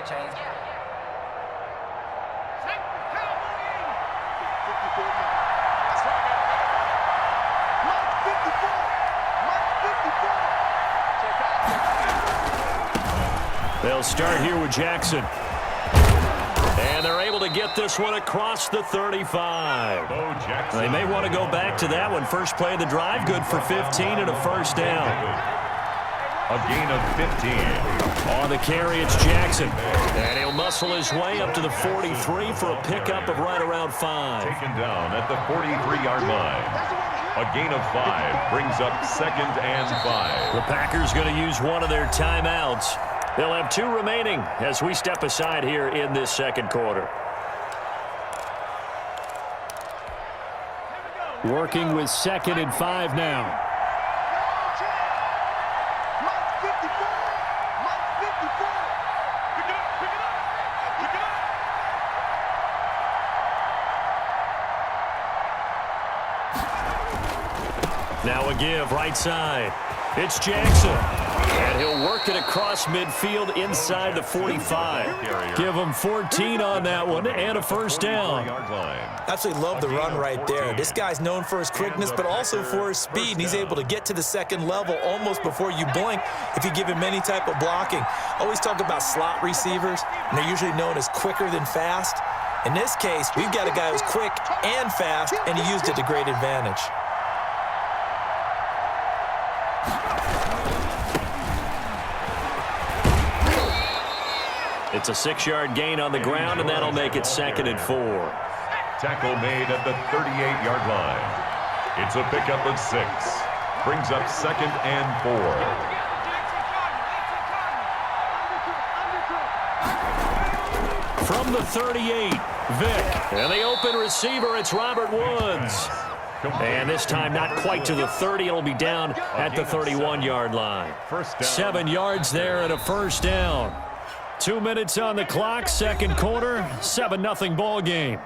change. They'll start here with Jackson. And they're able to get this one across the 35. They may want to go back to that one. First play of the drive, good for 15 and a first down. A gain of 15. On the carry, it's Jackson. And he'll muscle his way up to the 43 for a pickup of right around 5. Taken down at the 43-yard line. A gain of 5 brings up 2nd and 5. The Packers going to use one of their timeouts. They'll have 2 remaining as we step aside here in this second quarter. Working with 2nd and 5 now. Now a give right side. It's Jackson. And he'll work it across midfield inside the 45. Give him 14 on that one and a first down. Absolutely love the run right there. This guy's known for his quickness, but also for his speed. And he's able to get to the second level almost before you blink if you give him any type of blocking. Always talk about slot receivers, and they're usually known as quicker than fast. In this case, we've got a guy who's quick and fast, and he used it to great advantage. It's a 6-yard gain on the ground, and that'll make it 2nd and 4. Tackle made at the 38-yard line. It's a pickup of 6. Brings up 2nd and 4. From the 38, Vick. And the open receiver, it's Robert Woods. And this time not quite to the 30. It'll be down at the 31-yard line. 7 yards there and a first down. 2 minutes on the clock, second quarter, 7-0 ball game.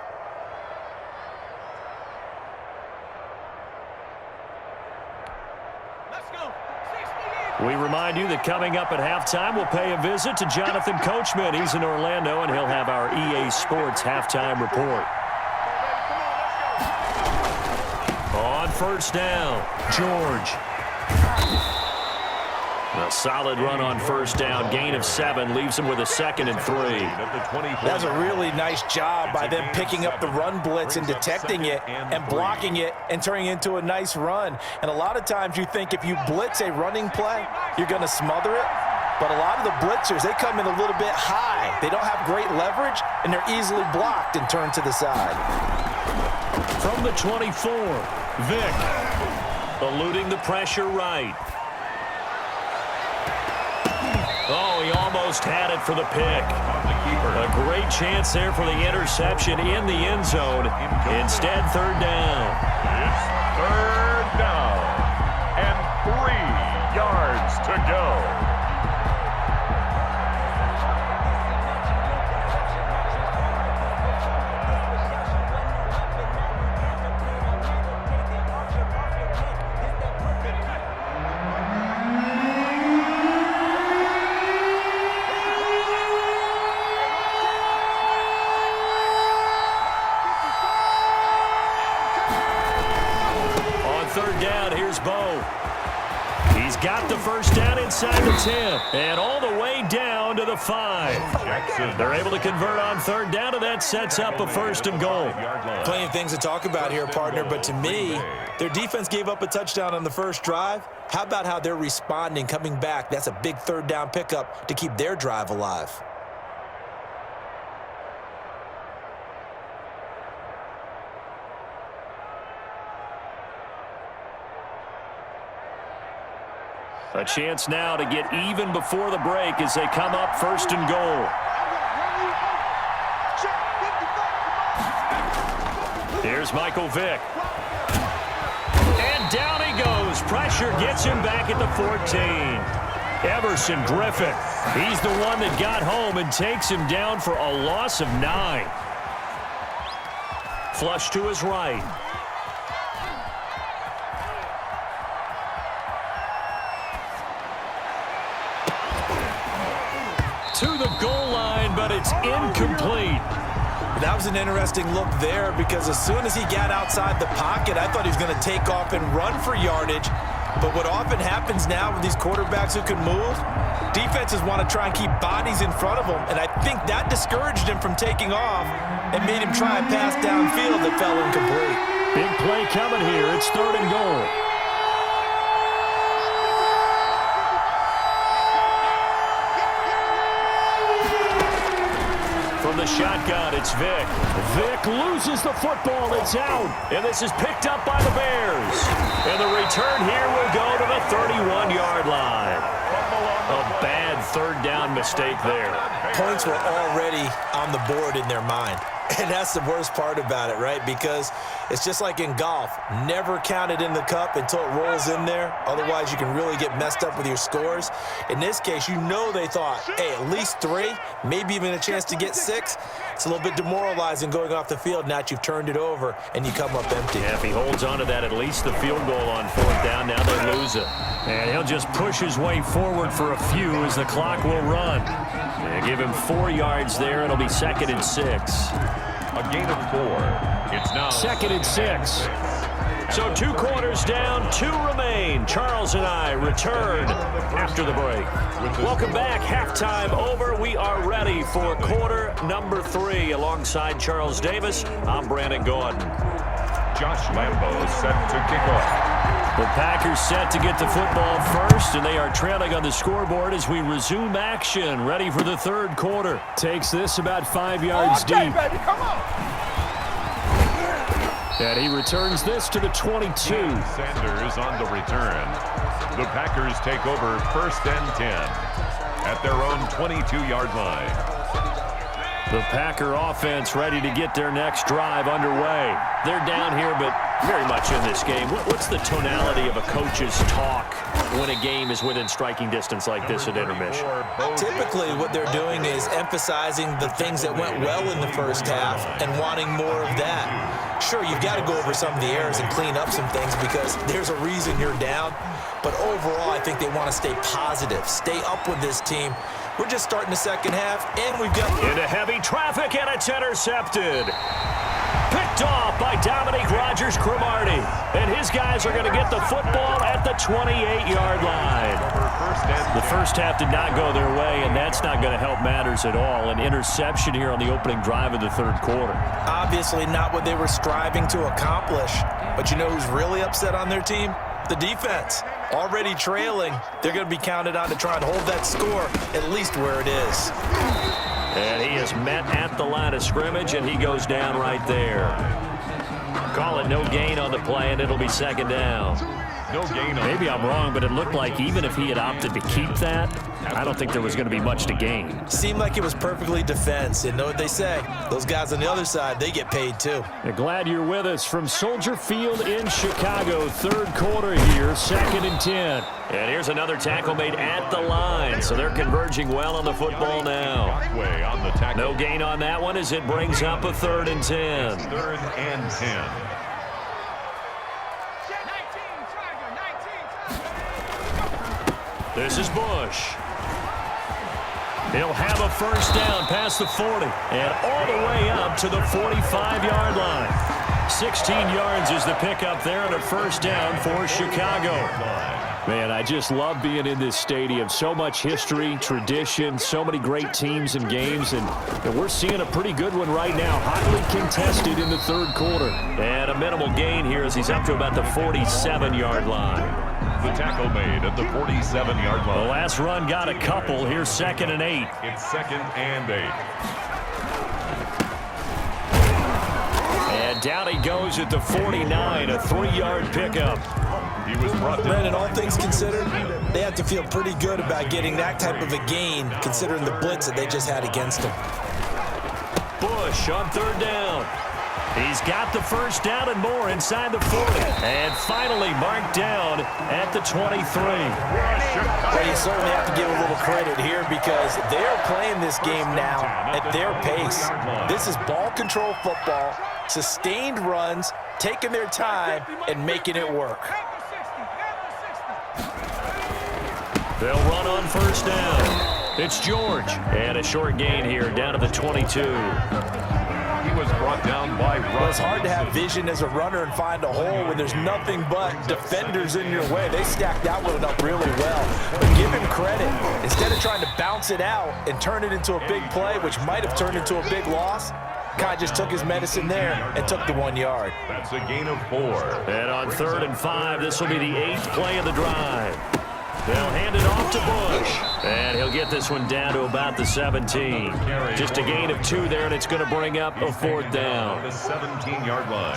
We remind you that coming up at halftime, we'll pay a visit to Jonathan Coachman. He's in Orlando, and he'll have our EA Sports halftime report. On first down, George. A solid run on first down. Gain of 7 leaves him with a 2nd and 3. That's a really nice job by them picking up the run blitz and detecting it and blocking it and turning it into a nice run. And a lot of times you think if you blitz a running play, you're going to smother it. But a lot of the blitzers, they come in a little bit high. They don't have great leverage, and they're easily blocked and turned to the side. From the 24, Vick. Eluding the pressure right. Oh, he almost had it for the pick. A great chance there for the interception in the end zone. Instead, 3rd down. It's 3rd down and 3 yards to go. He's got the first down inside the 10 and all the way down to the 5. They're able to convert on 3rd down, and that sets up a 1st and goal. Plenty of things to talk about here, partner, but to me, their defense gave up a touchdown on the first drive. How about how they're responding, coming back? That's a big 3rd down pickup to keep their drive alive. A chance now to get even before the break as they come up 1st and goal. Here's Michael Vick. And down he goes. Pressure gets him back at the 14. Everson Griffin. He's the one that got home and takes him down for a loss of 9. Flush to his right. to the goal line, but it's incomplete. That was an interesting look there because as soon as he got outside the pocket, I thought he was going to take off and run for yardage. But what often happens now with these quarterbacks who can move, defenses want to try and keep bodies in front of them, and I think that discouraged him from taking off and made him try a pass downfield that fell incomplete. Big play coming here. It's 3rd and goal. From the shotgun, it's Vick. Vick loses the football. It's out. And this is picked up by the Bears. And the return here will go to the 31-yard line. A bad 3rd down mistake there. Points were already on the board in their mind. And that's the worst part about it, right? Because it's just like in golf. Never count it in the cup until it rolls in there. Otherwise, you can really get messed up with your scores. In this case, you know they thought, hey, at least 3, maybe even a chance to get 6. It's a little bit demoralizing going off the field now that you've turned it over and you come up empty. Yeah, if he holds on to that, at least the field goal on 4th down. Now they lose it. And he'll just push his way forward for a few as the clock will run. And give him 4 yards there. It'll be 2nd and 6. A gain of 4. It's now 2nd and 6. So 2 quarters down, 2 remain. Charles and I return after the break. Welcome back. Halftime over. We are ready for quarter number 3. Alongside Charles Davis, I'm Brandon Gordon. Josh Lambo set to kick off. The Packers set to get the football first, and they are trailing on the scoreboard as we resume action. Ready for the 3rd quarter. Takes this about 5 yards deep. Baby, come on. And he returns this to the 22. Sanders on the return. The Packers take over 1st and 10 at their own 22-yard line. The Packer offense ready to get their next drive underway. They're down here, but very much in this game. What's the tonality of a coach's talk when a game is within striking distance like this at intermission? Typically, what they're doing is emphasizing the things that went well in the first half and wanting more of that. Sure, you've got to go over some of the errors and clean up some things because there's a reason you're down. But overall, I think they want to stay positive, stay up with this team. We're just starting the second half, and we've got... Into heavy traffic, and it's intercepted. Picked off by Dominique Rodgers-Cromartie. And his guys are going to get the football at the 28-yard line. The first half did not go their way, and that's not going to help matters at all. An interception here on the opening drive of the 3rd quarter. Obviously not what they were striving to accomplish. But you know who's really upset on their team? The defense. Already trailing, they're going to be counted on to try and hold that score at least where it is. And he is met at the line of scrimmage, and he goes down right there. Call it no gain on the play, and it'll be 2nd down. No gain on. Maybe I'm wrong, but it looked like even if he had opted to keep that, I don't think there was going to be much to gain. Seemed like it was perfectly defense. And know what they say? Those guys on the other side, they get paid too. Glad you're with us from Soldier Field in Chicago. 3rd quarter here, 2nd and 10. And here's another tackle made at the line. So they're converging well on the football now. No gain on that one as it brings up a 3rd and 10. 3rd and 10. This is Bush. He'll have a 1st down past the 40 and all the way up to the 45-yard line. 16 yards is the pickup there and a 1st down for Chicago. Man, I just love being in this stadium. So much history, tradition, so many great teams and games, and we're seeing a pretty good one right now. Hotly contested in the 3rd quarter. And a minimal gain here as he's up to about the 47-yard line. The tackle made at the 47-yard line. The last run got a couple. Here's 2nd and 8. It's 2nd and 8. And down he goes at the 49, a 3-yard pickup. He was brought down. Brandon, all things considered, they have to feel pretty good about getting that type of a gain considering the blitz that they just had against them. Bush on 3rd down. He's got the 1st down and more inside the 40. And finally marked down at the 23. Well, you certainly have to give a little credit here because they're playing this game now at their pace. This is ball control football, sustained runs, taking their time, and making it work. They'll run on 1st down. It's George. And a short gain here down to the 22. He was brought down by Russ. Well, it's hard to have vision as a runner and find a hole when there's nothing but defenders in your way. They stacked that one up really well. But give him credit. Instead of trying to bounce it out and turn it into a big play, which might have turned into a big loss, Kai just took his medicine there and took the 1 yard. That's a gain of 4. And on 3rd and 5, this will be the 8th play of the drive. They'll hand it off to Bush. And he'll get this one down to about the 17. Just a gain of 2 there, and it's going to bring up a 4th down. The 17-yard line.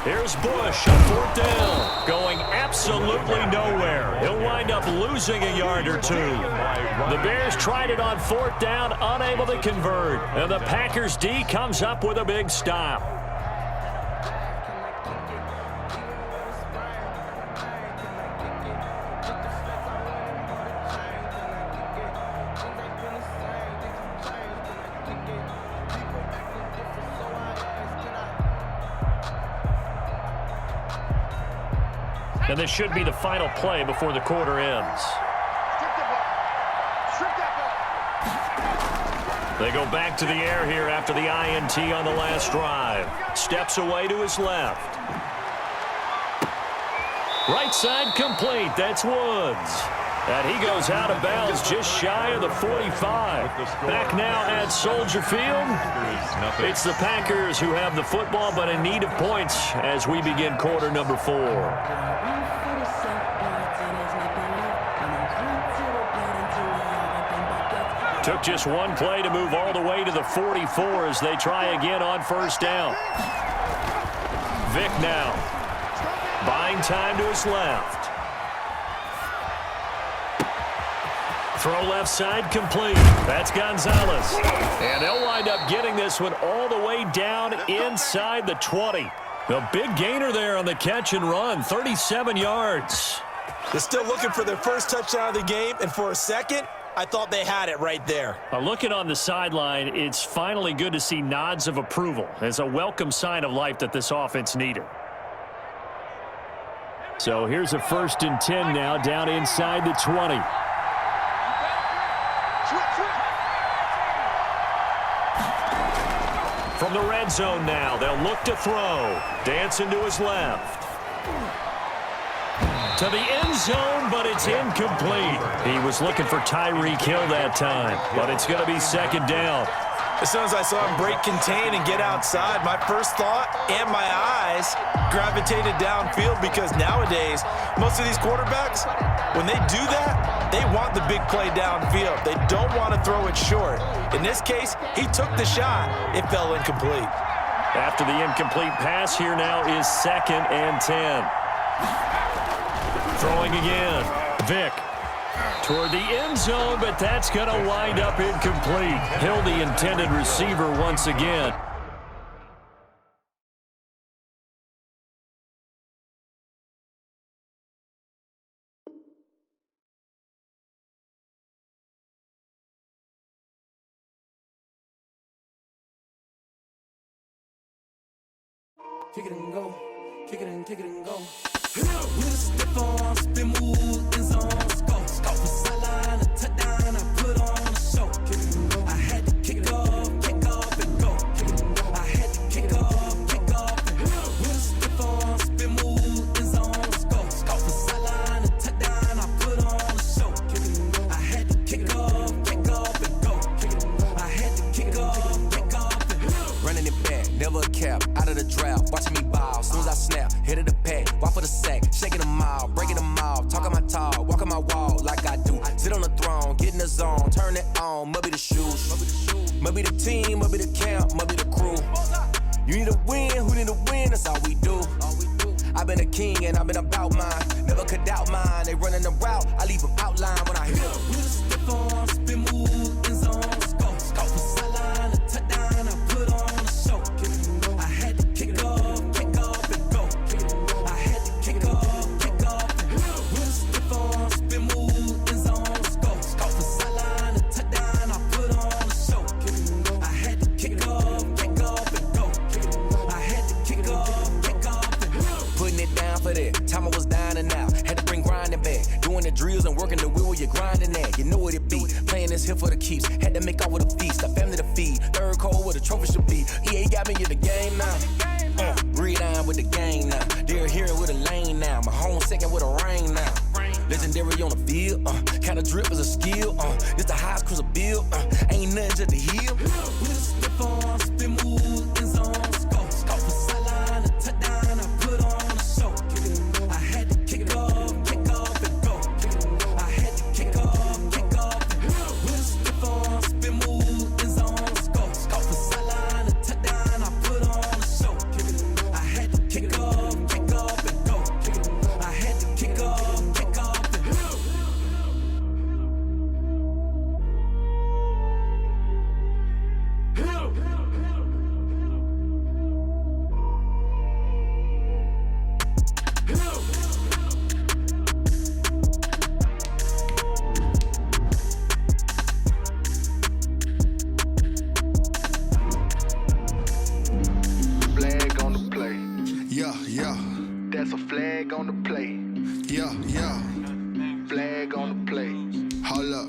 Here's Bush on 4th down. Going absolutely nowhere. He'll wind up losing a yard or 2. The Bears tried it on 4th down, unable to convert. And the Packers D comes up with a big stop. And this should be the final play before the quarter ends. They go back to the air here after the INT on the last drive. Steps away to his left. Right side complete. That's Woods. And he goes out of bounds just shy of the 45. Back now at Soldier Field. It's the Packers who have the football, but in need of points as we begin quarter number 4. Took just one play to move all the way to the 44 as they try again on 1st down. Vick now. Buying time to his left. Throw left side complete. That's Gonzalez. And they'll wind up getting this one all the way down inside the 20. The big gainer there on the catch and run, 37 yards. They're still looking for their first touchdown of the game, and for a second, I thought they had it right there. Looking on the sideline, it's finally good to see nods of approval. It's a welcome sign of life that this offense needed. So here's a 1st and 10 now down inside the 20. From the red zone now, they'll look to throw. Dancing to his left. To the end zone, but it's incomplete. He was looking for Tyreek Hill that time, but it's going to be 2nd down. As soon as I saw him break contain and get outside, my first thought and my eyes gravitated downfield, because nowadays, most of these quarterbacks, when they do that, they want the big play downfield. They don't want to throw it short. In this case, he took the shot. It fell incomplete. After the incomplete pass, here now is 2nd and 10. Throwing again. Vick toward the end zone, but that's going to wind up incomplete. Hill, the intended receiver, once again. Kick it and go. Kick it and kick it and go. With a stiff on, spin move, in zone, scope. Scope from sideline, a touchdown, I put on a show. I had to kick off and go. I had to kick off and go. With a stiff on, spin move, in zone, scope. Scope from sideline, a touchdown, I put on a show. I had to kick off and go. I had to kick off and go. Running it back, never a cap, out of the draft, watching me ball. Soon as I snap, hit of the pack, walk for the sack, shaking them all, breaking them off, talking my talk, walking my wall like I do. Sit on the throne, get in the zone, turn it on, must be the shoes, must be the team, must be the camp, must be the crew. You need a win, who need a win, that's all we do. I've been a king and I've been about mine, never could doubt mine. They running the route, I leave them outline when I hit them. With a step on, spin move, in zone, scope. Scope from sideline, a touchdown, I put on a show. I had to kick off and go. I had to kick off and go. With a step on, spin move, in zone, scope. Scope from sideline, a touchdown, I put on a show. I had to kick off and go. I had to kick off and go. Putting it down for that. Time I was down and out. Had to bring grinding back. Doing the drills and working the wheel where you're grinding at. You know what it it's here for the keeps. Had to make off with a feast, a family to feed. Third cold where the trophy should be. EA got me in the game now. Breed on with the game now. They're here with a lane now. My home second with a rain now. Legendary on the field, kinda drip is a skill, it's the highest cruiser bill, ain't nothing just the hill. We just slip on, spin move, in zone, scope for sideline, a touchdown, I put on a show. I had to kick off and go. I had to kick off and go. We just slip on, spin move, in zone, scope for sideline, a touchdown, I put on a show. I had to kick off and go. I had to kick off. That's a flag on the play. Yeah. Flag on the play. Hold up.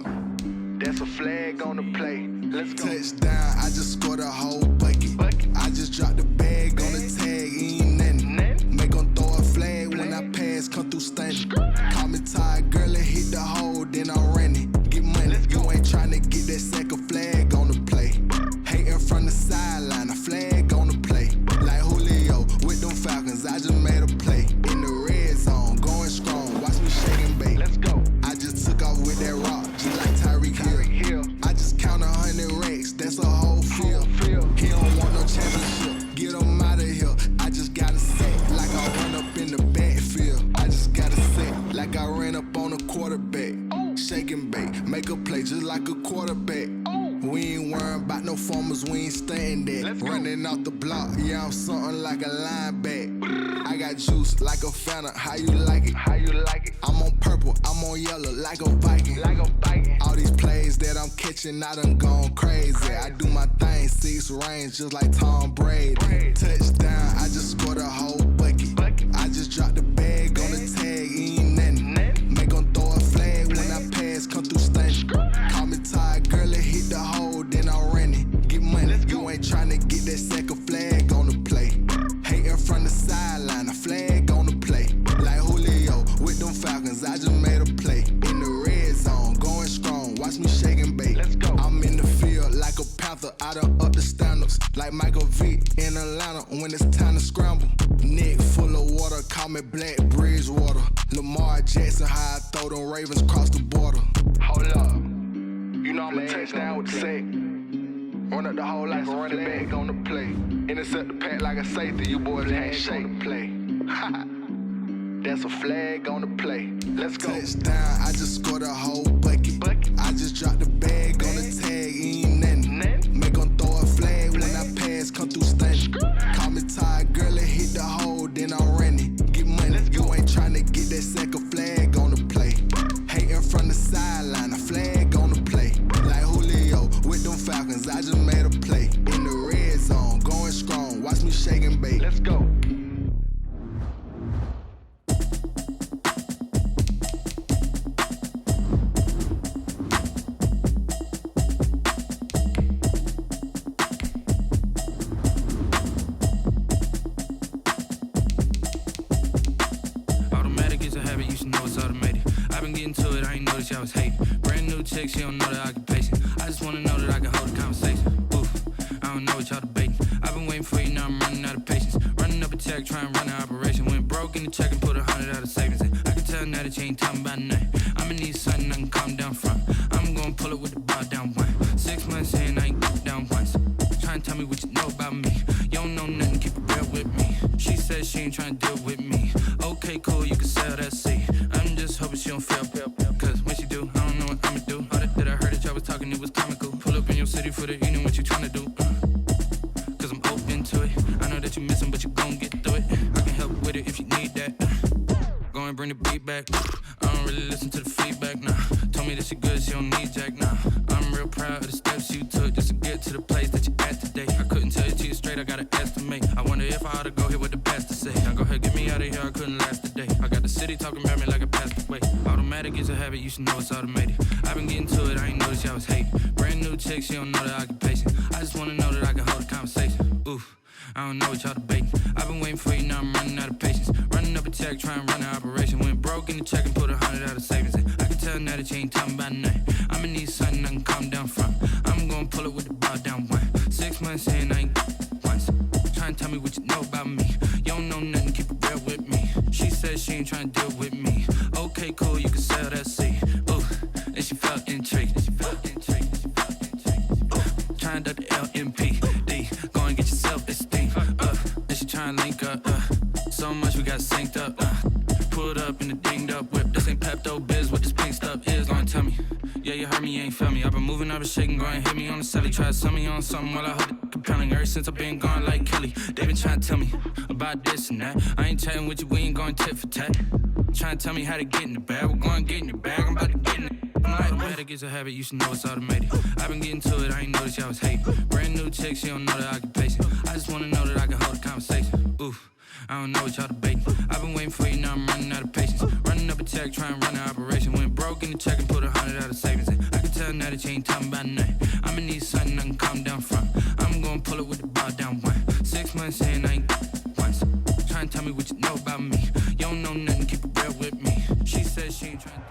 That's a flag on the play. Let's go. Touchdown, I just scored a whole bucket. I just dropped the bag on the tag, ain't nothing. Make 'em throw a flag when I pass, come through stunning. Call me tired, girl, and hit the hole, then I'm running. Get money, you ain't tryna get that second flag on the play. Hating from the sideline, a flag on the play. Like Julio with them Falcons, I just made a play. In the red zone, going strong, watch me shake and bake. Let's go. I just took off with that rock, just like Tyreek Hill. I just count 100 racks, that's a whole field. He don't want no championship, get him out of here. I just gotta set, like I run up in the backfield. I just gotta set, like I ran up on a quarterback. Shake and bake, make a play just like a quarterback. We ain't worrying about no formers, we ain't staying there. Running off the block, yeah, I'm something like a linebacker. I got juice like a Fanta, how you like it? I'm on purple, I'm on yellow, like a Viking. All these plays that I'm catching, I done gone crazy. I do my thing, 6 range, just like Tom Brady. Touchdown, I just scored a whole bucket. I just dropped the bag on the tag, ain't nothing. Make 'em throw a flag when I pass, come through stunning. Call me tired, girl, and hit the hole, then I'm running. Get money, you ain't tryna get that second flag on the play. Hating from the sideline, a flag on the play. Like Julio with them Falcons, I just made a play. In the red zone, going strong, watch me shake and bake. I'm in the field like a Panther, I done up the standards. Like Michael Vick in Atlanta when it's time to scramble. Neck full of water, call me Black Bridgewater. Lamar Jackson, how I throw them Ravens cross the border. Hold up, you know I'm a touchdown with the sack. Run up the hole like a running back on the play. Intercept the pack like a safety, you boys can't shake the play. That's a flag on the play. Let's go. Touchdown, I just scored a whole bucket. I just dropped the bag on the tag, ain't nothing. Make 'em throw a flag when I pass, come through stunning. Call me tired, girl, and hit the hole, then I'm running. Get money, you ain't tryna get that second flag on the play. Hating from the sideline, a flag on the play. Like Julio with them Falcons, I just made a play. In the red zone, going strong, watch me shake and bake. Let's go. I was hating. Brand new chick, she don't know the occupation. I just wanna know that I can hold a conversation. Oof, I don't know what y'all debating. I've been waiting for you, now I'm running out of patience. Running up a check, trying to run an operation. Went broke in the check and put 100 out of savings in. I can tell now that you ain't talking about nothing. I'ma need something I can calm down from. I'm gonna pull it with the bar down one. 6 months in, I ain't got down once. Try and tell me what you know about me. You don't know nothing, keep it real with me. She said she ain't trying to deal with me. Okay, cool, you can sell that seat. I'm just hoping she don't fail. Cause when she do, I don't know what I'ma do. All that I heard that y'all was talking, it was comical. Pull up in your city for the evening, what you tryna do? Cause I'm open to it. I know that you missing, but you gon' get through it. I can help with it if you need that. Go and bring the beat back. I don't really listen to the feedback, nah. Told me that she good, she don't need jack, nah. I'm real proud of the steps you took just to get to the place that you at today. I couldn't tell you to you straight, I gotta estimate. I wonder if I ought to go here with the best to say. Now go ahead, get me out of here, I couldn't last a day. I got the city talking about me like I passed away. Automatic is a habit, you should know it's automated. I've been getting to it, I ain't noticed y'all was was hating. Brand new chick, she don't know the occupation. I just wanna know that I can hold a conversation. Oof, I don't know what y'all debating. I've been waiting for you, now I'm running out of patience. Running up a check, trying to run an operation. Went broke in the check and put 100 out of savings in. I can tell now that you ain't talking about nothing. I'ma need something I can calm down from. I'm gonna pull it with the bar down one. 6 months in, I ain't once. Trying to tell me what you know about me. You don't know nothing, keep it real with me. She said she ain't trying to deal with me. Okay, cool, you can sell that seed. Ooh, and she felt intrigued. Trying to duck the LMPD. Go and get your self-esteem up. And she trying to link up. So much we got synced up. Pulled up in the dinged up whip. This ain't Pepto-Biz, what this pink stuff is. Long tell me. Yeah, you heard me, you ain't felt me. I've been moving, I've been shaking, go and hit me on the celly. Try to sum me on something while I hold it compelling. Ever since I've been gone like Kelly, they been trying to tell me about this and that. I ain't chatting with you, we ain't going tit for tat. Trying to tell me how to get in the bag. We're going to get in the bag, I'm about to get in it. I'm like, automatic is a habit, you should know it's automated. I've been getting to it, I ain't noticed y'all was hating. Brand new chick, she don't know the occupation. I just wanna know that I can hold a conversation. Oof, I don't know what y'all debating. I've been waiting for you, now I'm running out of patience. Running up a check, trying to run an operation. Went broke in the check and put 100 out of savings in. I can tell now that you ain't talking about nothing. I'ma need something I can calm down from. I'm gonna pull it with the bar down one. 6 months in, I ain't once. Trying to tell me what you know about me. You don't know nothing, keep it real with me. She said she ain't trying to...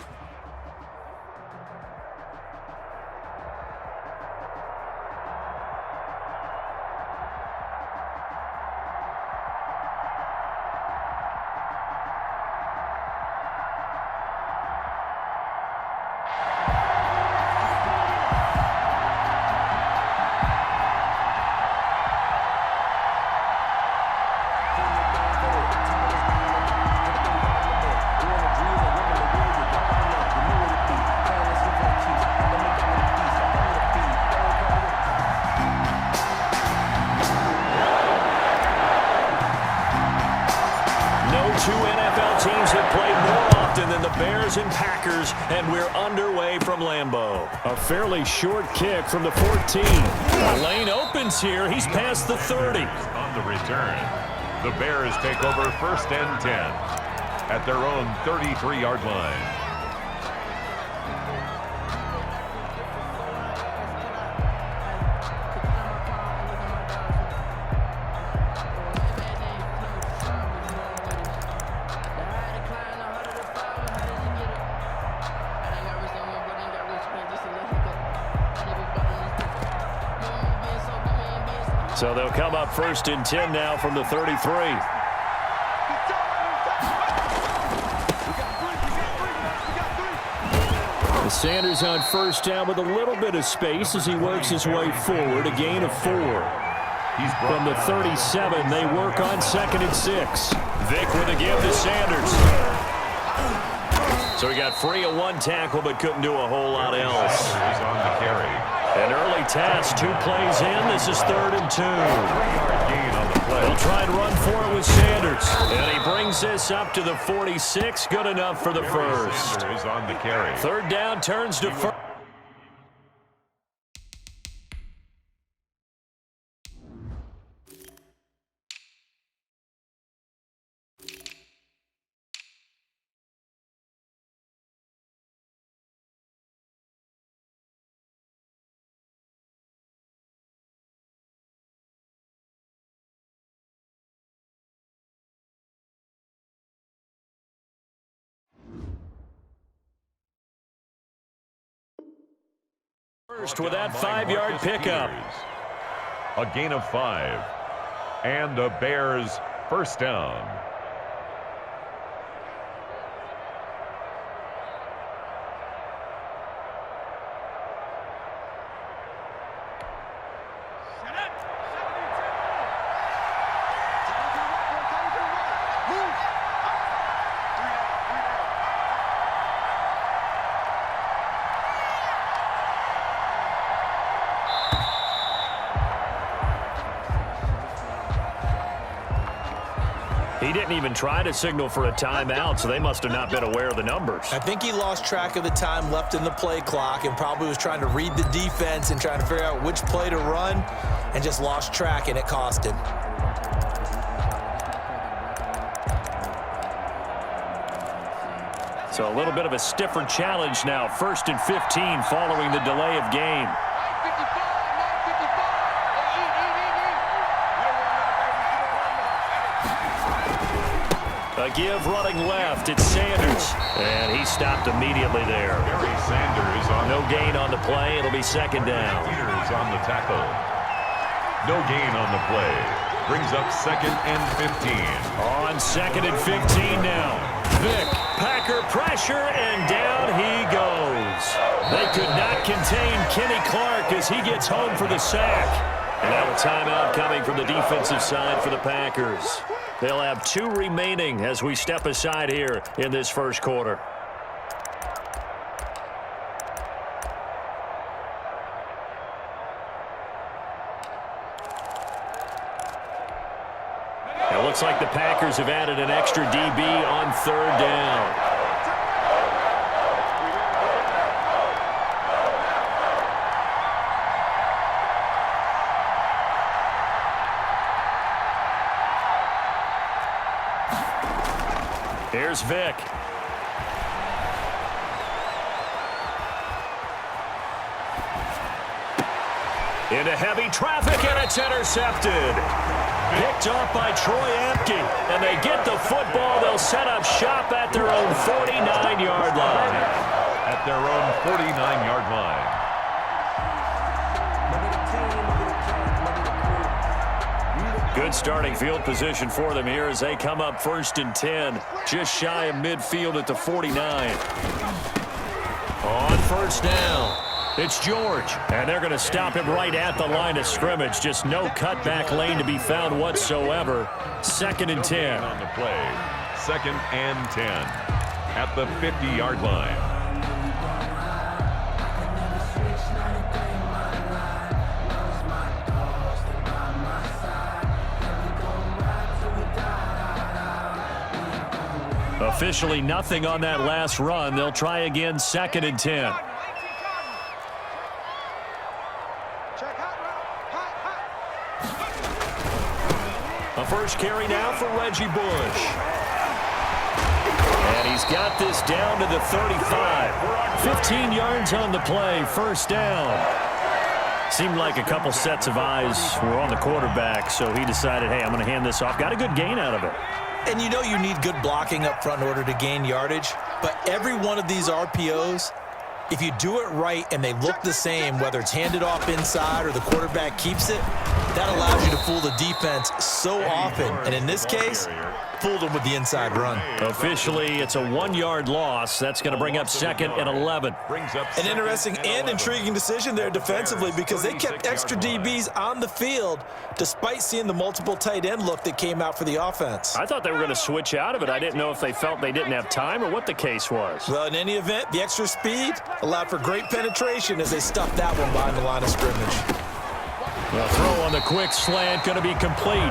Two NFL teams have played more often than the Bears and Packers, and we're underway from Lambeau. A fairly short kick from the 14. The lane opens here. He's past the 30. On the return, the Bears take over 1st and 10 at their own 33-yard line. So they'll come up 1st and 10 now from the 33. Sanders on 1st down with a little bit of space as he works his way forward. A gain of 4. From the 37, they work on 2nd and 6. Vick with a give to Sanders. So he got free of one tackle but couldn't do a whole lot else. Sanders on the carry. An early task, 2 plays in. This is 3rd and 2. They'll try and run for it with Sanders. And he brings this up to the 46. Good enough for the first. Sanders on the carry. 3rd down turns to 1st. With that 5-yard pickup. A gain of 5. And the Bears 1st down. He didn't even try to signal for a timeout, so they must have not been aware of the numbers. I think he lost track of the time left in the play clock and probably was trying to read the defense and trying to figure out which play to run and just lost track, and it cost him. So a little bit of a stiffer challenge now. 1st and 15 following the delay of game. A give running left. It's Sanders. And he stopped immediately there. Sanders on no gain on the play. It'll be 2nd down. Peters on the tackle. No gain on the play. Brings up 2nd and 15. On 2nd and 15 now. Vick, Packer pressure, and down he goes. They could not contain Kenny Clark as he gets home for the sack. And now a timeout coming from the defensive side for the Packers. They'll have 2 remaining as we step aside here in this first quarter. It looks like the Packers have added an extra DB on 3rd down. Here's Vick. Into heavy traffic, and it's intercepted. Picked off by Troy Apke, and they get the football. They'll set up shop at their own 49-yard line. At their own 49-yard line. Good starting field position for them here as they come up 1st and 10, just shy of midfield at the 49. On 1st down, it's George, and they're going to stop him right at the line of scrimmage. Just no cutback lane to be found whatsoever. 2nd and 10. On the play, 2nd and 10 at the 50-yard line. Officially nothing on that last run. They'll try again 2nd and 10. A first carry now for Reggie Bush. And he's got this down to the 35. 15 yards on the play, 1st down. Seemed like a couple sets of eyes were on the quarterback, so he decided, hey, I'm going to hand this off. Got a good gain out of it. And you know you need good blocking up front in order to gain yardage, but every one of these RPOs, if you do it right and they look the same, whether it's handed off inside or the quarterback keeps it, that allows you to fool the defense so often. And in this case, fooled them with the inside run. Officially, it's a 1-yard loss. That's going to bring up 2nd and 11. An interesting and intriguing decision there defensively because they kept extra DBs on the field despite seeing the multiple tight end look that came out for the offense. I thought they were going to switch out of it. I didn't know if they felt they didn't have time or what the case was. Well, in any event, the extra speed allowed for great penetration as they stuffed that one behind the line of scrimmage. The throw on the quick slant going to be complete.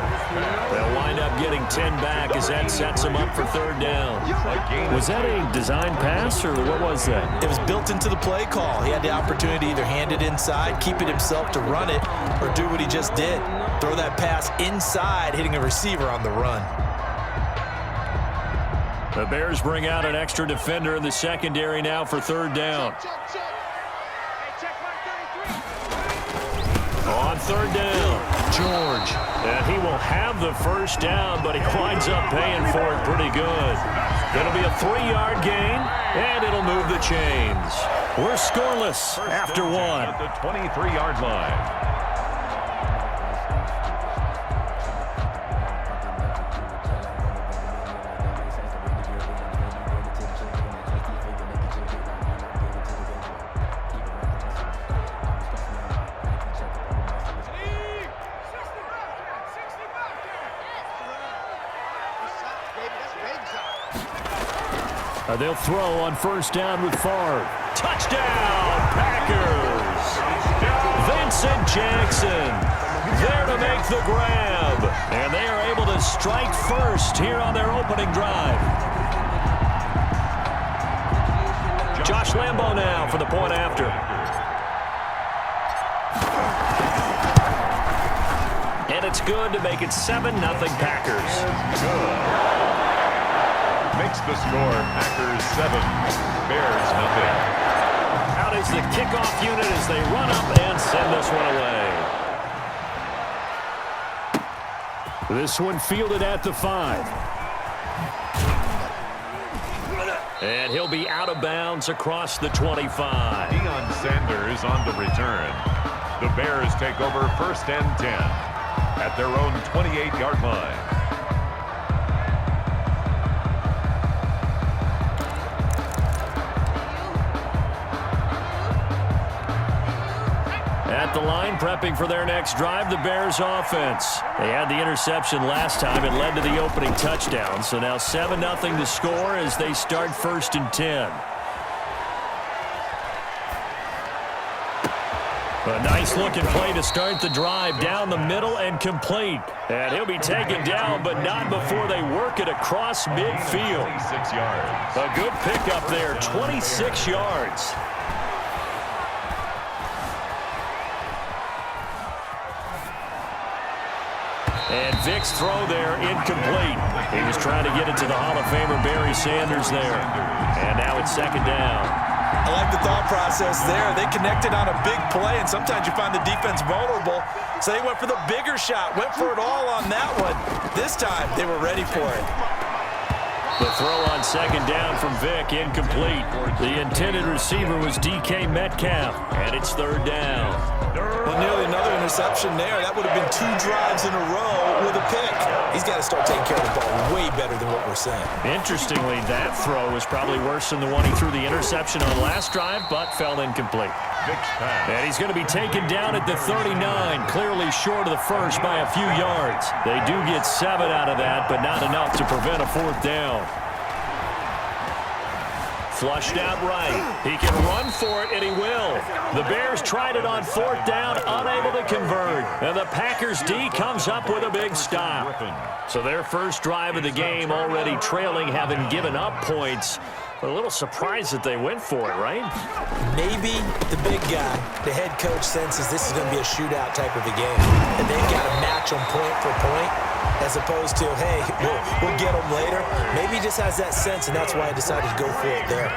They'll wind up getting 10 back as that sets them up for 3rd down. Was that a design pass or what was that? It was built into the play call. He had the opportunity to either hand it inside, keep it himself to run it, or do what he just did. Throw that pass inside, hitting a receiver on the run. The Bears bring out an extra defender in the secondary now for 3rd down. On 3rd down, George. And he will have the 1st down, but he winds up paying for it pretty good. It'll be a 3-yard gain, and it'll move the chains. We're scoreless after 1. At the 23-yard line. They'll throw on 1st down with Favre. Touchdown, Packers! Vincent Jackson there to make the grab. And they are able to strike first here on their opening drive. Josh Lambo now for the point after. And it's good to make it 7-0 Packers. Makes the score Packers 7, Bears nothing. Out is the kickoff unit as they run up and send this one away. This one fielded at the 5. And he'll be out of bounds across the 25. Deion Sanders on the return. The Bears take over 1st and 10 at their own 28-yard line. At the line, prepping for their next drive, the Bears offense. They had the interception last time. It led to the opening touchdown. So now 7-0 to score as they start 1st and 10. A nice-looking play to start the drive down the middle and complete. And he'll be taken down, but not before they work it across midfield. 26 yards. A good pickup there, 26 yards. And Vick's throw there incomplete. He was trying to get it to the Hall of Famer Barry Sanders there. And now it's 2nd down. I like the thought process there. They connected on a big play, and sometimes you find the defense vulnerable. So they went for the bigger shot, went for it all on that one. This time, they were ready for it. The throw on 2nd down from Vick, incomplete. The intended receiver was DK Metcalf, and it's 3rd down. Well, nearly another interception there. That would have been 2 drives in a row with a pick. He's got to start taking care of the ball way better than what we're saying. Interestingly, that throw was probably worse than the one he threw the interception on last drive, but fell incomplete. And he's going to be taken down at the 39, clearly short of the first by a few yards. They do get 7 out of that, but not enough to prevent a 4th down. Flushed out right. He can run for it, and he will. The Bears tried it on 4th down, unable to convert. And the Packers D comes up with a big stop. So their first drive of the game already trailing, having given up points. But a little surprised that they went for it, right? Maybe the big guy, the head coach, senses this is going to be a shootout type of a game. And they've got to match them point for point, as opposed to, hey, we'll get them later. Maybe he just has that sense, and that's why he decided to go for it there.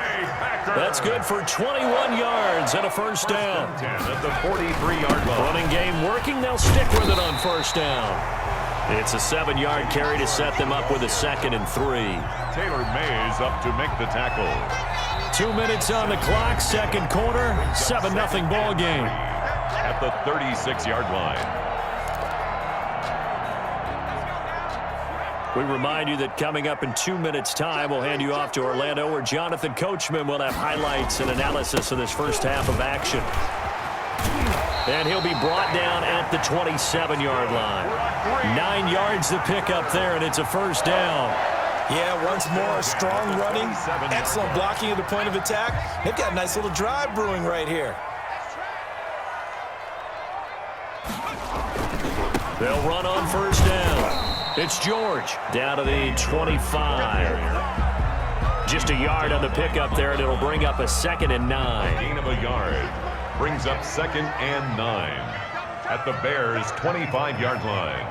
That's good for 21 yards and a 1st down. At the 43-yard line. Running game working. They'll stick with it on 1st down. It's a 7-yard carry to set them up with a 2nd and 3. Taylor Mays up to make the tackle. 2 minutes on the clock, 2nd quarter, 7-0 ball game. At the 36-yard line. We remind you that coming up in 2 minutes' time, we'll hand you off to Orlando, where Jonathan Coachman will have highlights and analysis of this first half of action. And he'll be brought down at the 27-yard line. 9 yards to pick up there, and it's a 1st down. Yeah, once more, strong running, excellent blocking at the point of attack. They've got a nice little drive brewing right here. They'll run on 1st down. It's George down to the 25. Just a yard on the pickup there, and it'll bring up a 2nd and 9. Gain of a yard brings up 2nd and 9 at the Bears' 25-yard line.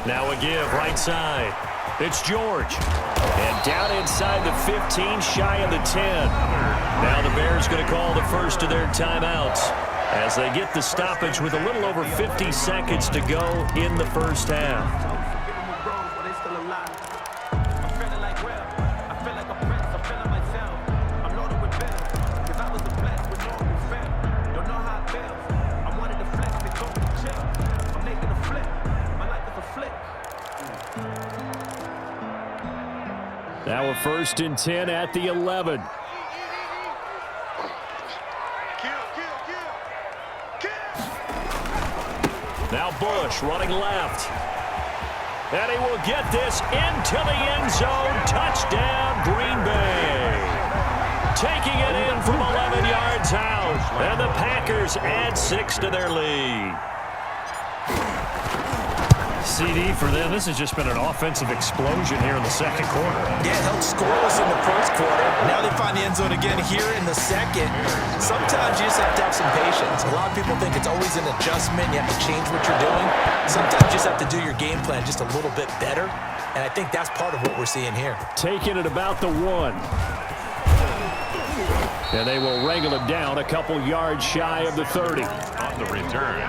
Now a give right side. It's George. And down inside the 15, shy of the 10. Now the Bears going to call the first of their timeouts as they get the stoppage with a little over 50 seconds to go in the first half. Now a 1st and 10 at the 11. Now Bush running left. And he will get this into the end zone. Touchdown, Green Bay. Taking it in from 11 yards out. And the Packers add 6 to their lead. CD for them. This has just been an offensive explosion here in the second quarter. Yeah, it held scoreless in the first quarter. Now they find the end zone again here in the second. Sometimes you just have to have some patience. A lot of people think it's always an adjustment. You have to change what you're doing. Sometimes you just have to do your game plan just a little bit better. And I think that's part of what we're seeing here. Taking it about the 1. And they will wrangle him down a couple yards shy of the 30. On the return,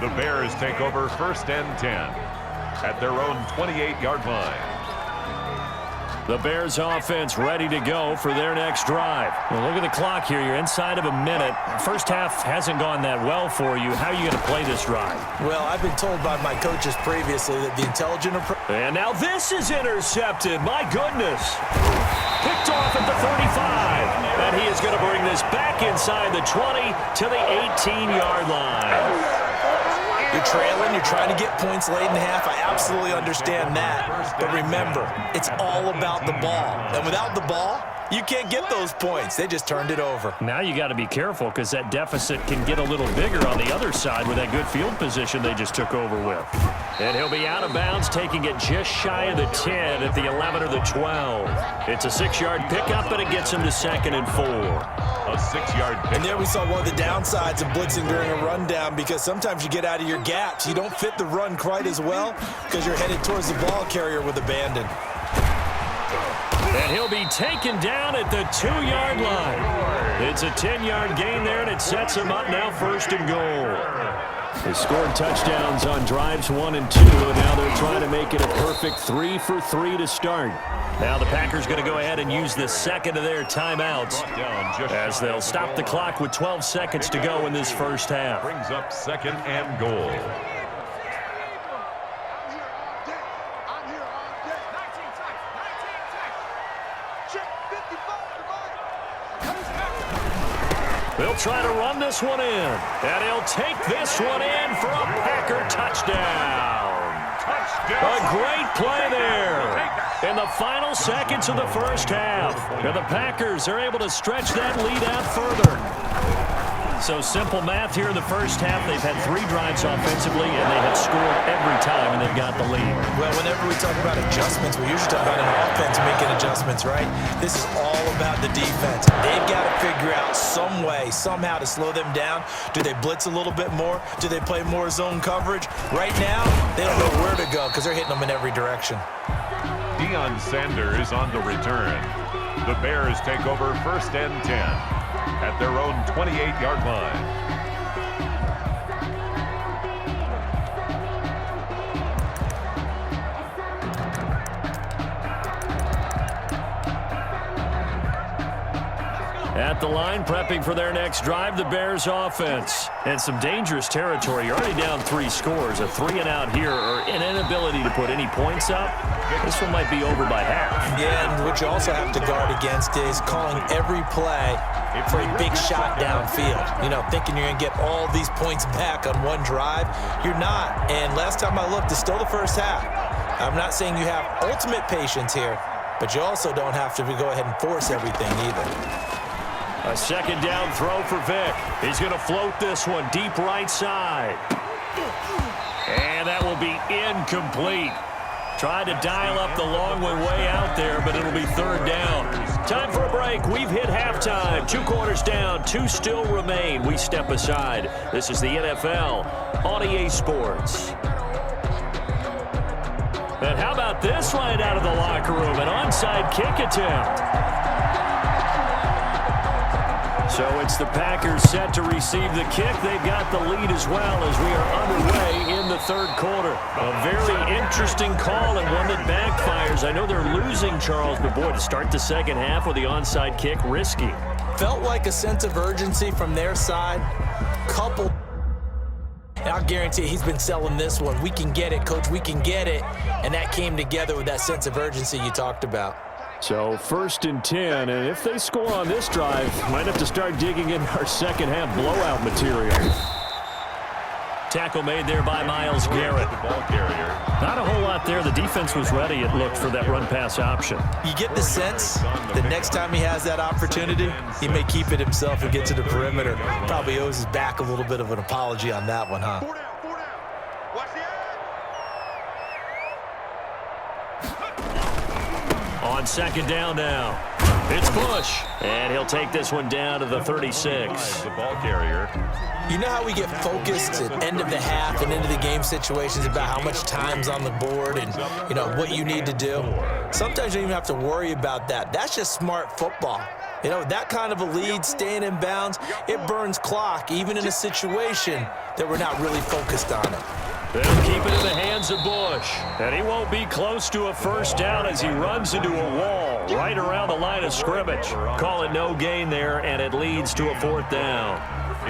the Bears take over 1st and 10 at their own 28-yard line. The Bears offense ready to go for their next drive. Well, look at the clock here. You're inside of a minute. First half hasn't gone that well for you. How are you going to play this drive? Well, I've been told by my coaches previously that the intelligent approach... And now this is intercepted. My goodness. Picked off at the 35. And he is going to bring this back inside the 20 to the 18-yard line. You're trailing, you're trying to get points late in the half. I absolutely understand that. But remember, it's all about the ball. And without the ball, you can't get those points. They just turned it over. Now you got to be careful because that deficit can get a little bigger on the other side with that good field position they just took over with. And he'll be out of bounds, taking it just shy of the 10 at the 11 or the 12. It's a 6-yard pickup, but it gets him to 2nd and 4. A 6-yard pickup. And there we saw one of the downsides of blitzing during a rundown, because sometimes you get out of your gaps. You don't fit the run quite as well because you're headed towards the ball carrier with abandon. And he'll be taken down at the 2-yard line. It's a 10-yard gain there, and it sets him up now 1st and goal. They scored touchdowns on drives 1 and 2, and now they're trying to make it a perfect 3 for 3 to start. Now the Packers going to go ahead and use the second of their timeouts as they'll stop the clock with 12 seconds to go in this first half. Brings up 2nd and goal. They'll try to run this one in, and he'll take this one in for a Packer touchdown. A great play there in the final seconds of the first half. And the Packers are able to stretch that lead out further. So simple math here in the first half. They've had 3 drives offensively, and they have scored every time, and they've got the lead. Well, whenever we talk about adjustments, we usually talk about an offense making adjustments, right? This is all about the defense. They've got to figure out some way, somehow to slow them down. Do they blitz a little bit more? Do they play more zone coverage? Right now, they don't know where to go because they're hitting them in every direction. Deion Sanders on the return. The Bears take over 1st and 10 at their own 28-yard line. At the line, prepping for their next drive, the Bears offense. And some dangerous territory. You're already down 3 scores. A 3-and-out here, or an inability to put any points up. This one might be over by half. Yeah, and what you also have to guard against is calling every play for a big shot downfield. You know, thinking you're going to get all these points back on one drive. You're not. And last time I looked, it's still the first half. I'm not saying you have ultimate patience here, but you also don't have to go ahead and force everything either. A 2nd down throw for Vick. He's going to float this one deep right side. And that will be incomplete. Tried to dial up the long one way out there, but it'll be 3rd down. Time for a break. We've hit halftime. 2 quarters down, 2 still remain. We step aside. This is the NFL on EA Sports. And how about this right out of the locker room? An onside kick attempt. So it's the Packers set to receive the kick. They've got the lead as well as we are underway in the 3rd quarter. A very interesting call and one that backfires. I know they're losing, Charles, but boy, to start the second half with the onside kick, risky. Felt like a sense of urgency from their side, coupled. And I'll guarantee he's been selling this one. We can get it, Coach. We can get it. And that came together with that sense of urgency you talked about. So 1st and 10, and if they score on this drive, might have to start digging in our second half blowout material. Tackle made there by Myles Garrett. The ball carrier. Not a whole lot there. The defense was ready, it looked, for that run-pass option. You get the sense that next time he has that opportunity, he may keep it himself and get to the perimeter. Probably owes his back a little bit of an apology on that one, huh? On second down now. It's Bush, and he'll take this one down to the 36. The ball carrier. You know how we get focused at end of the half and into the game situations about how much time's on the board and, you know, what you need to do? Sometimes you don't even have to worry about that. That's just smart football. You know, that kind of a lead, staying in bounds, it burns clock, even in a situation that we're not really focused on it. They'll keep it in the hands of Bush. And he won't be close to a first down as he runs into a wall right around the line of scrimmage. Call it no gain there, and it leads to a fourth down.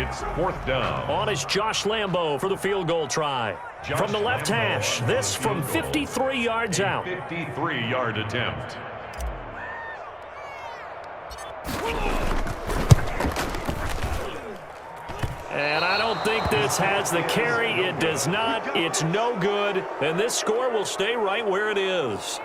It's fourth down. On is Josh Lambo for the field goal try. From the left hash, this from 53 yards out. 53-yard attempt. And I don't think this has the carry. It does not. It's no good. And this score will stay right where it is.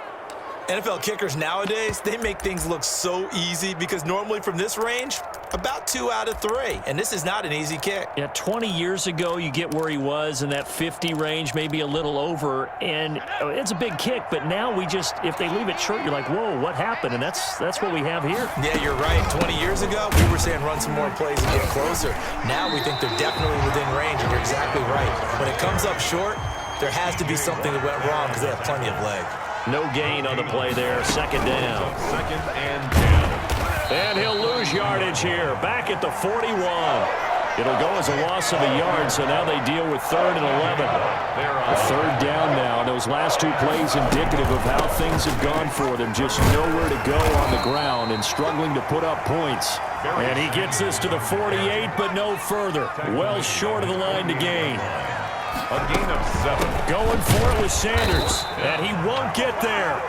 NFL kickers nowadays, they make things look so easy because normally from this range, about 2 out of 3. And this is not an easy kick. Yeah, 20 years ago, you get where he was in that 50 range, maybe a little over. And it's a big kick, but now we just, if they leave it short, you're like, whoa, what happened? And that's what we have here. Yeah, you're right. 20 years ago, we were saying run some more plays and get closer. Now we think they're definitely within range, and you're exactly right. When it comes up short, there has to be something that went wrong because they have plenty of leg. No gain on the play there. Second down. Second and 10. And he'll lose yardage here. Back at the 41. It'll go as a loss of a yard, so now they deal with 3rd and 11. A third down now, and those last 2 plays indicative of how things have gone for them. Just nowhere to go on the ground and struggling to put up points. And he gets this to the 48, but no further. Well short of the line to gain. A gain of 7. Going for it with Sanders, and he won't get there.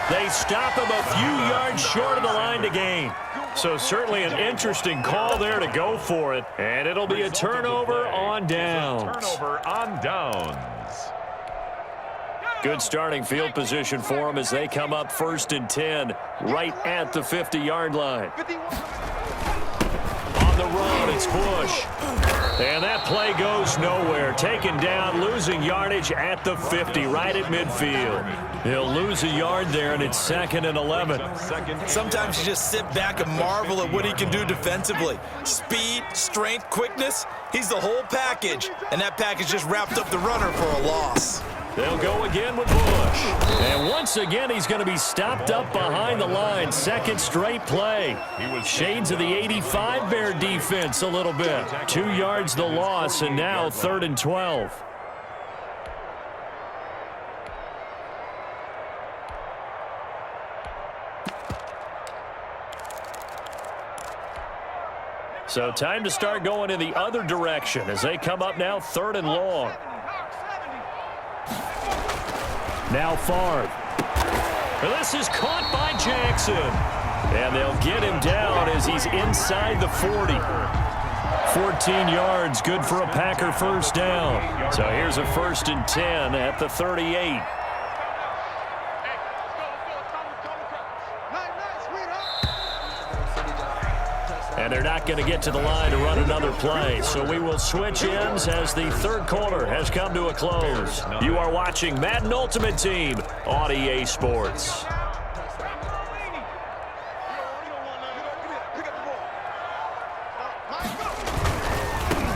They stop him a few yards short of the line to gain. So certainly an interesting call there to go for it, and it'll be a turnover on downs. Turnover on downs. Good starting field position for them as they come up 1st and 10, right at the 50-yard line. On the run, it's Bush. And that play goes nowhere. Taken down, losing yardage at the 50, right at midfield. He'll lose a yard there, and it's 2nd and 11. Sometimes you just sit back and marvel at what he can do defensively. Speed, strength, quickness, he's the whole package. And that package just wrapped up the runner for a loss. They'll go again with Bush. And once again, he's going to be stopped up behind the line. 2nd straight play. Shades of the 85 Bear defense a little bit. 2 yards the loss, and now 3rd and 12. So time to start going in the other direction as they come up now 3rd and long. Now Favre. This is caught by Jackson. And they'll get him down as he's inside the 40. 14 yards, good for a Packer first down. So here's a 1st and 10 at the 38. And they're not going to get to the line to run another play. So we will switch ends as the 3rd quarter has come to a close. You are watching Madden Ultimate Team on EA Sports.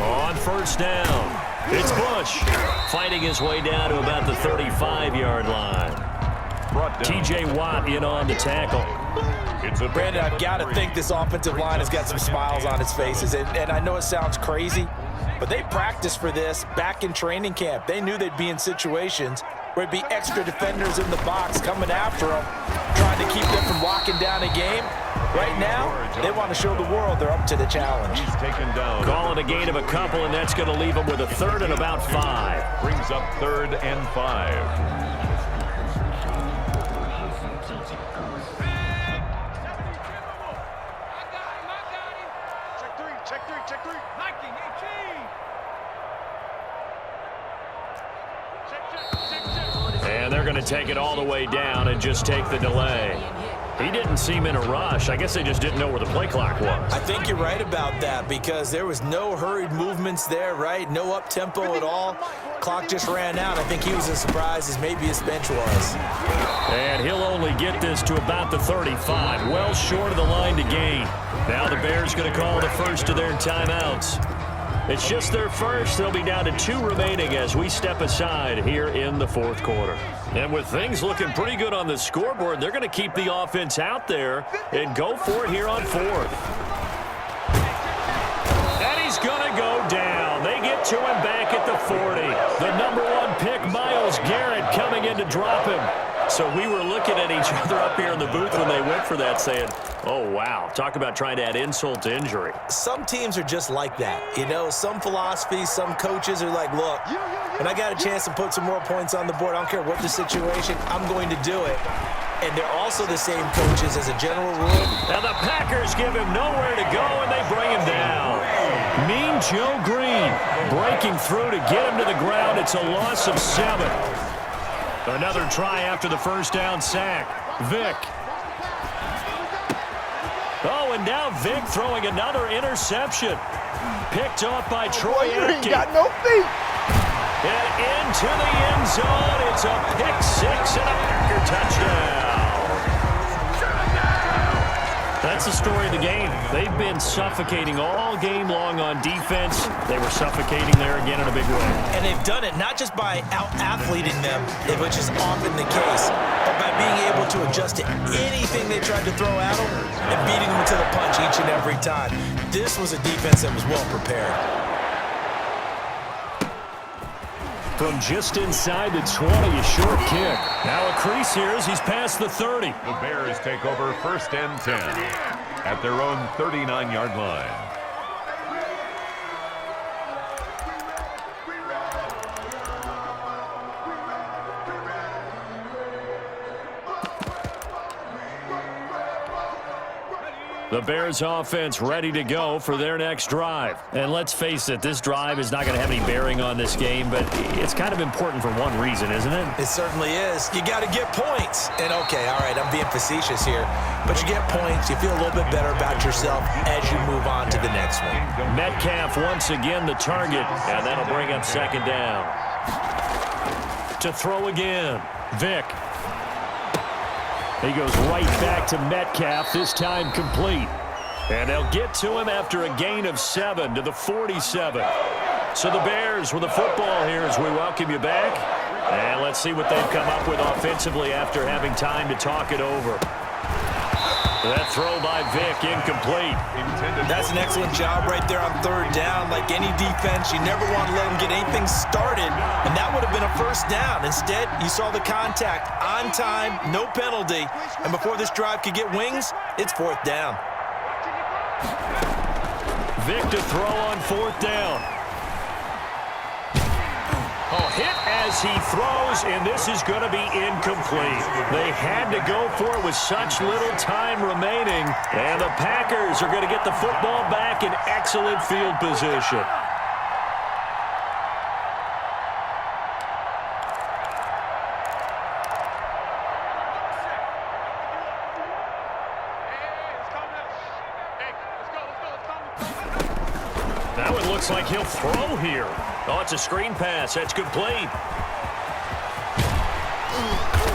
On 1st down, it's Bush fighting his way down to about the 35-yard line. T.J. Watt in on the tackle. Brandon, I've got to think this offensive line has got some smiles on its faces. And I know it sounds crazy, but they practiced for this back in training camp. They knew they'd be in situations where it'd be extra defenders in the box coming after them, trying to keep them from walking down a game. Right now, they want to show the world they're up to the challenge. He's taken down. Calling a gain of a couple, and that's going to leave them with a 3rd and about 5. Brings up 3rd and 5. And they're going to take it all the way down and just take the delay. He didn't seem in a rush. I guess they just didn't know where the play clock was. I think you're right about that because there was no hurried movements there, right? No up-tempo at all. Clock just ran out. I think he was as surprised as maybe his bench was. And he'll only get this to about the 35, well short of the line to gain. Now the Bears going to call the first of their timeouts. It's just their first. They'll be down to 2 remaining as we step aside here in the fourth quarter. And with things looking pretty good on the scoreboard, they're going to keep the offense out there and go for it here on fourth. And he's going to go down. They get to him back at the 40. The #1 pick, Myles Garrett, coming in to drop him. So we were looking at each other up here in the booth when they went for that saying, oh, wow, talk about trying to add insult to injury. Some teams are just like that. You know, some philosophies, some coaches are like, look, when I got a chance to put some more points on the board, I don't care what the situation, I'm going to do it. And they're also the same coaches as a general rule. Now the Packers give him nowhere to go, and they bring him down. Mean Joe Green breaking through to get him to the ground. It's a loss of 7. Another try after the first down sack. Vick. Oh, and now Vick throwing another interception. Picked off by Troy Apke. Got no feet. And into the end zone. It's a pick 6 and a Packer touchdown. That's the story of the game. They've been suffocating all game long on defense. They were suffocating there again in a big way. And they've done it not just by out-athleting them, which is often the case, but by being able to adjust to anything they tried to throw at them and beating them to the punch each and every time. This was a defense that was well prepared. From just inside the 20, a short kick. Now a crease here as he's past the 30. The Bears take over 1st and 10 at their own 39-yard line. The Bears offense ready to go for their next drive. And let's face it, this drive is not going to have any bearing on this game, but it's kind of important for one reason, isn't it? It certainly is. You got to get points. And okay, all right, I'm being facetious here, but you get points, you feel a little bit better about yourself as you move on to the next one. Metcalf once again the target, and that'll bring up 2nd down. To throw again, Vick. He goes right back to Metcalf, this time complete. And they'll get to him after a gain of 7 to the 47. So the Bears with the football here as we welcome you back. And let's see what they've come up with offensively after having time to talk it over. That throw by Vick, incomplete. That's an excellent job right there on 3rd down. Like any defense, you never want to let them get anything started, and that would have been a 1st down. Instead, you saw the contact on time, no penalty, and before this drive could get wings, it's 4th down. Vick to throw on 4th down. Oh, hit as he throws, and this is going to be incomplete. They had to go for it with such little time remaining, and the Packers are going to get the football back in excellent field position. Now it looks like he'll throw here. Oh, it's a screen pass. That's complete.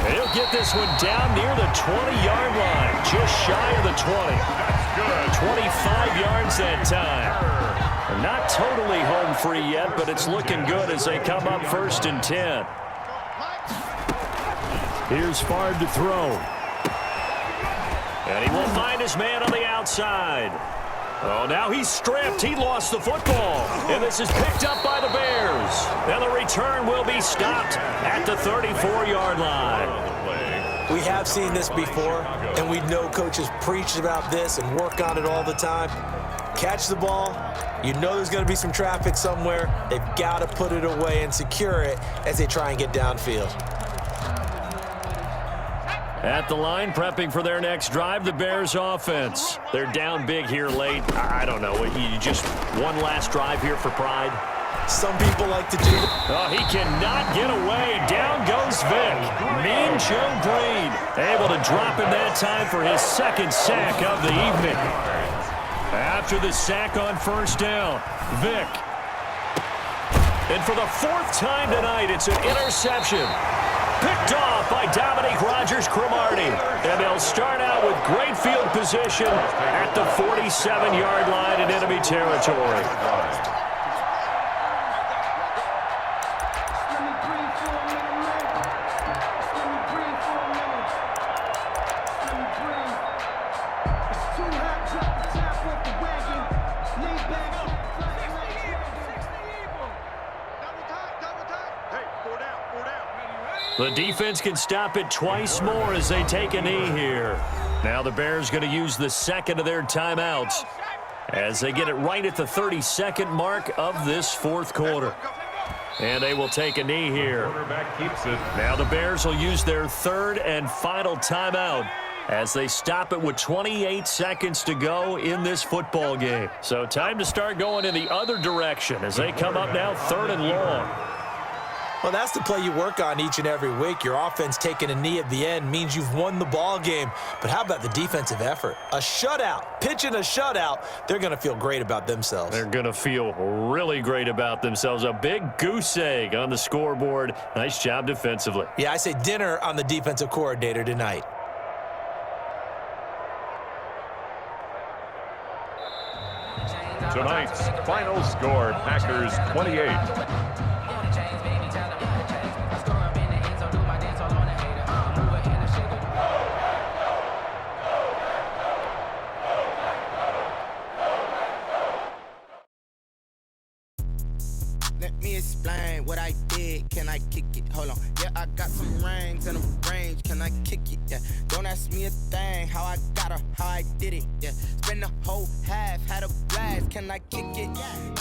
He'll get this one down near the 20-yard line, just shy of the 20. That's good. 25 yards that time. Not totally home free yet, but it's looking good as they come up 1st and 10. Here's Favre to throw. And he will find his man on the outside. Oh, now he's stripped. He lost the football. And this is picked up by the Bears. And the return will be stopped at the 34-yard line. We have seen this before, and we know coaches preach about this and work on it all the time. Catch the ball. You know there's going to be some traffic somewhere. They've got to put it away and secure it as they try and get downfield. At the line, prepping for their next drive, the Bears offense. They're down big here late. I don't know. You just one last drive here for pride? Some people like to do that. Oh, he cannot get away, and down goes Vic. Mean Joe Green able to drop him that time for his second sack of the evening. After the sack on first down, Vic. And for the fourth time tonight, it's an interception. Picked off by Dominique Rodgers-Cromartie. And they'll start out with great field position at the 47-yard line in enemy territory. The defense can stop it twice more as they take a knee here. Now the Bears going to use the second of their timeouts as they get it right at the 32nd mark of this fourth quarter. And they will take a knee here. Quarterback keeps it. Now the Bears will use their third and final timeout as they stop it with 28 seconds to go in this football game. So time to start going in the other direction as they come up now third and long. Well, that's the play you work on each and every week. Your offense taking a knee at the end means you've won the ball game. But how about the defensive effort? A shutout, pitching a shutout, they're going to feel great about themselves. They're going to feel really great about themselves. A big goose egg on the scoreboard. Nice job defensively. Yeah, I say dinner on the defensive coordinator tonight. Tonight's final score, Packers 28. Let me explain what I did. Can I kick it? Hold on. Yeah, I got some rings and a range. Can I kick it? Yeah. Don't ask me a thing. How I got her, how I did it. Yeah. Spend the whole half, had a blast. Can I kick it?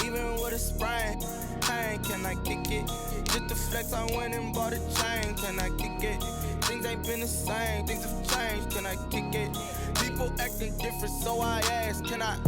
Even with a sprain. Pain, can I kick it? Just the flex, I went and bought a chain. Can I kick it? Things ain't been the same. Things have changed. Can I kick it? People acting different, so I ask. Can I?